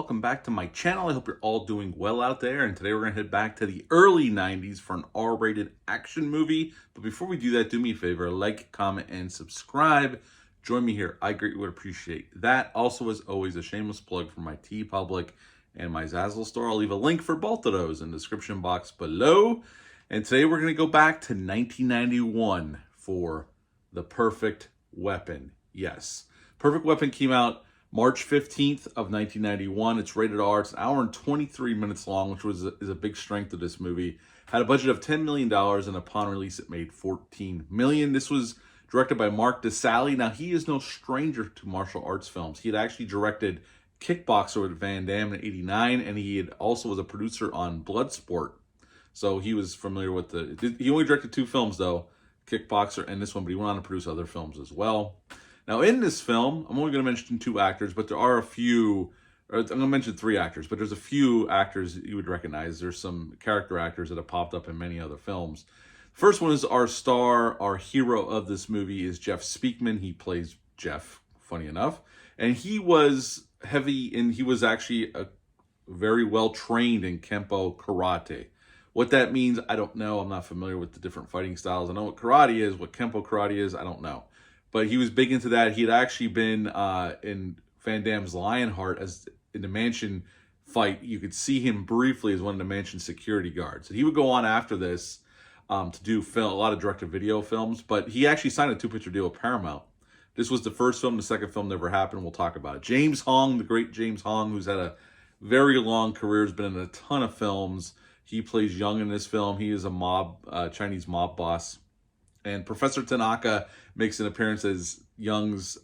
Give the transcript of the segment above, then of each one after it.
welcome back to my channel. I hope you're all doing well out there, and today we're going to head back to the early 90s for an R-rated action movie. But before we do that, do me a favor, like, comment, and subscribe. Join me here. I greatly would appreciate that. Also, as always, a shameless plug for my TeePublic and my Zazzle store. I'll leave a link for both of those in the description box below. And today we're going to go back to 1991 for The Perfect Weapon. Yes, Perfect Weapon came out March 15th of 1991. It's rated R. It's an hour and 23 minutes long, which is a big strength of this movie. Had a budget of $10 million, and upon release, it made $14 million. This was directed by Mark DeSalle. Now, he is no stranger to martial arts films. He had actually directed Kickboxer with Van Damme in '89, and he had also was a producer on Bloodsport. So he was familiar with he only directed 2 films, though, Kickboxer and this one, but he went on to produce other films as well. Now, in this film, I'm only going to mention 2 actors, but there are a few, I'm going to mention 3 actors, but there's a few actors that you would recognize. There's some character actors that have popped up in many other films. First one is our star, our hero of this movie is Jeff Speakman. He plays Jeff, funny enough. And he was he was actually very well trained in Kempo Karate. What that means, I don't know. I'm not familiar with the different fighting styles. I know what karate is, what Kempo Karate is, I don't know. But he was big into that. He had actually been in Van Damme's Lionheart as in the Mansion fight. You could see him briefly as one of the Mansion security guards. And he would go on after this to do a lot of direct-to-video films. But he actually signed a 2-picture deal with Paramount. This was the first film. The second film never happened. We'll talk about it. James Hong, the great James Hong, who's had a very long career, has been in a ton of films. He plays Young in this film. He is a Chinese mob boss. And Professor Tanaka makes an appearance as Young's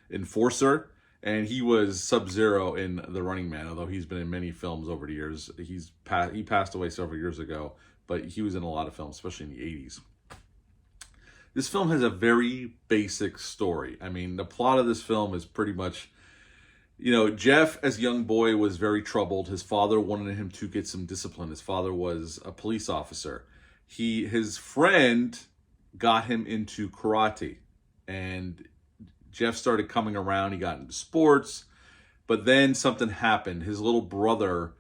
enforcer, and he was Sub-Zero in The Running Man, although he's been in many films over the years. He passed away several years ago, but he was in a lot of films, especially in the 80s. This film has a very basic story. I mean, the plot of this film is pretty much, Jeff, as a young boy, was very troubled. His father wanted him to get some discipline. His father was a police officer. His friend got him into karate, and Jeff started coming around. He got into sports, but then something happened. His little brother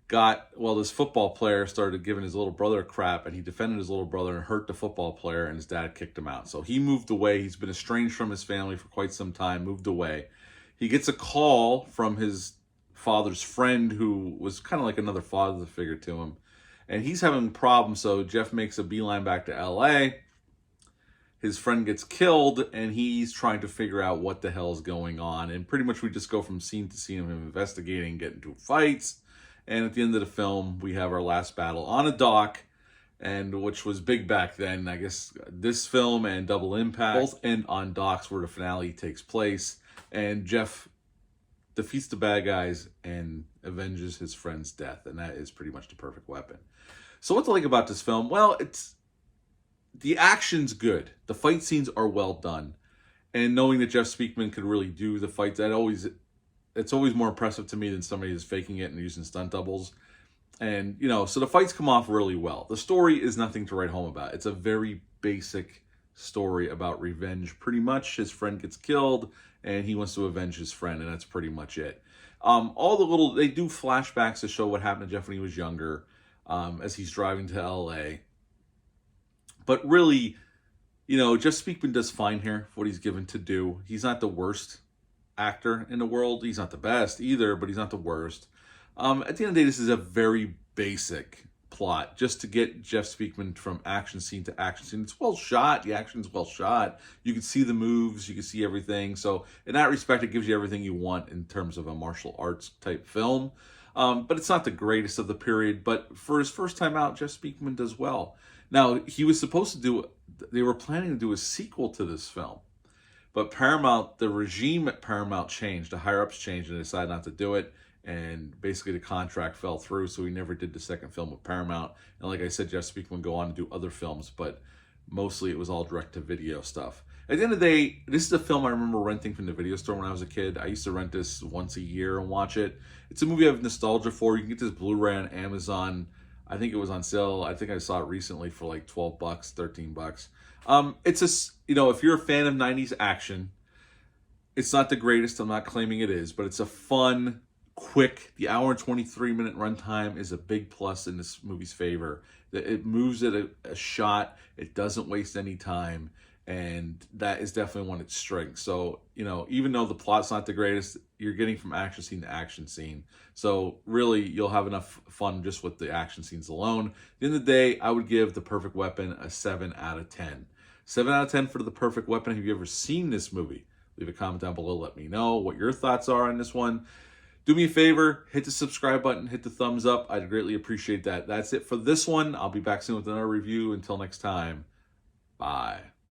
this football player started giving his little brother crap, and he defended his little brother and hurt the football player, and his dad kicked him out. So he moved away. He's been estranged from his family for quite some time, moved away. He gets a call from his father's friend, who was kind of like another father figure to him, and he's having problems, so Jeff makes a beeline back to LA. His friend gets killed, and he's trying to figure out what the hell is going on. And pretty much we just go from scene to scene of him investigating, getting into fights. And at the end of the film, we have our last battle on a dock, and which was big back then. I guess this film and Double Impact both end on docks where the finale takes place. And Jeff defeats the bad guys and avenges his friend's death. And that is pretty much The Perfect Weapon. So what to like about this film? Well, the action's good. The fight scenes are well done. And knowing that Jeff Speakman could really do the fights, it's always more impressive to me than somebody who's faking it and using stunt doubles. And, so the fights come off really well. The story is nothing to write home about. It's a very basic story about revenge. Pretty much his friend gets killed, and he wants to avenge his friend, and that's pretty much it. They do flashbacks to show what happened to Jeff when he was younger, as he's driving to LA. But really, Jeff Speakman does fine here for what he's given to do. He's not the worst actor in the world. He's not the best either, but he's not the worst. At the end of the day, this is a very basic plot just to get Jeff Speakman from action scene to action scene. It's well shot. The action's well shot. You can see the moves. You can see everything. So in that respect, it gives you everything you want in terms of a martial arts type film. But it's not the greatest of the period. But for his first time out, Jeff Speakman does well. Now, they were planning to do a sequel to this film. But the regime at Paramount changed. The higher-ups changed and they decided not to do it. And basically the contract fell through, so he never did the second film with Paramount. And like I said, Jeff Speakman would go on to do other films, but mostly it was all direct-to-video stuff. At the end of the day, this is a film I remember renting from the video store when I was a kid. I used to rent this once a year and watch it. It's a movie I have nostalgia for. You can get this Blu-ray on Amazon. I think it was on sale. I think I saw it recently for like $12, $13. If you're a fan of 90s action, it's not the greatest. I'm not claiming it is, but it's a fun, quick. The hour and 23-minute runtime is a big plus in this movie's favor. It moves at a shot. It doesn't waste any time. And that is definitely one of its strengths. So, even though the plot's not the greatest, you're getting from action scene to action scene. So really, you'll have enough fun just with the action scenes alone. At the end of the day, I would give The Perfect Weapon a 7 out of 10. 7 out of 10 for The Perfect Weapon. Have you ever seen this movie? Leave a comment down below. Let me know what your thoughts are on this one. Do me a favor, hit the subscribe button, hit the thumbs up. I'd greatly appreciate that. That's it for this one. I'll be back soon with another review. Until next time, bye.